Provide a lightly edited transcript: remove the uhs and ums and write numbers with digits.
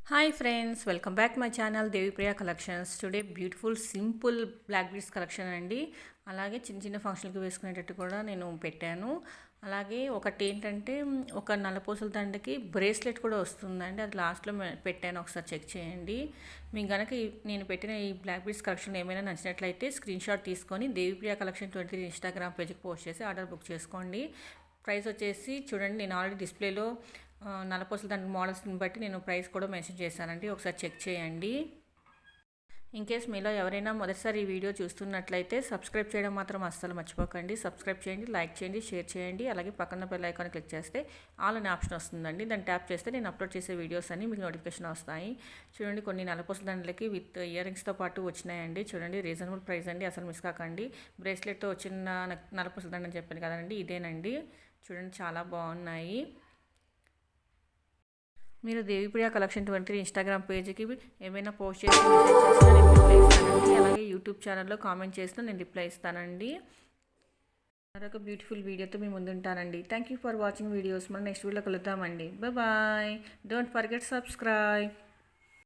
Hi friends, welcome back my channel Devipriya collections. Today beautiful simple black beads collection అండి. అలాగే చిన్న చిన్న ఫంక్షన్కి వేసుకునేటట్టు కూడా నేను పెట్టాను. అలాగే ఒకటి ఏంటంటే ఒక నల్లపూసల దండకి బ్రేస్లెట్ కూడా వస్తుందండి. అది లాస్ట్లో పెట్టాను, ఒకసారి చెక్ చేయండి. మీకు కనుక నేను పెట్టిన ఈ బ్లాక్ బీడ్స్ కలెక్షన్ ఏమైనా నచ్చినట్లయితే స్క్రీన్ షాట్ తీసుకొని దేవిప్రియ కలెక్షన్ 23 ఇన్స్టాగ్రామ్ పేజ్కి పోస్ట్ చేసి ఆర్డర్ బుక్ చేసుకోండి. ప్రైస్ వచ్చేసి చూడండి, నేను ఆల్రెడీ డిస్ప్లేలో నల్లపూసల దండ మోడల్స్ని బట్టి నేను ప్రైస్ కూడా మెన్షన్ చేశానండి, ఒకసారి చెక్ చేయండి. ఇన్ కేస్ మీలో ఎవరైనా మొదటిసారి ఈ వీడియో చూస్తున్నట్లయితే సబ్స్క్రైబ్ చేయడం మాత్రం అస్సలు మర్చిపోకండి. సబ్స్క్రైబ్ చేయండి, లైక్ చేయండి, షేర్ చేయండి. అలాగే పక్కన బెల్ ఐకాన్ క్లిక్ చేస్తే ఆల్ అనే ఆప్షన్ వస్తుందండి. దాన్ని ట్యాప్ చేస్తే నేను అప్లోడ్ చేసే వీడియోస్ అన్ని మీకు నోటిఫికేషన్ వస్తాయి. చూడండి, కొన్ని నల్లపూసల దండలకి విత్ ఇయర్ రింగ్స్తో పాటు వచ్చినాయండి. చూడండి, రీజనబుల్ ప్రైస్ అండి, అసలు మిస్ కాకండి. బ్రేస్లెట్తో వచ్చిన నల్లపూసల దండ అని చెప్పాను కదండి, ఇదేనండి. చూడండి, చాలా బాగున్నాయి. మీరు దేవిప్రియ కలెక్షన్ 23 ఇన్స్టాగ్రామ్ పేజ్కి ఏమైనా పోస్ట్ చేసి మెసేజ్ చేసినా నేను రిప్లై ఇస్తానండి. అలాగే యూట్యూబ్ ఛానల్లో కామెంట్ చేసినా నేను రిప్లై ఇస్తానండి. మరొక బ్యూటిఫుల్ వీడియోతో మీ ముందుంటానండి. Thank you for watching videos. మనం నెక్స్ట్ వీడియోలో కలుద్దామండి. బాయ్. Don't forget subscribe.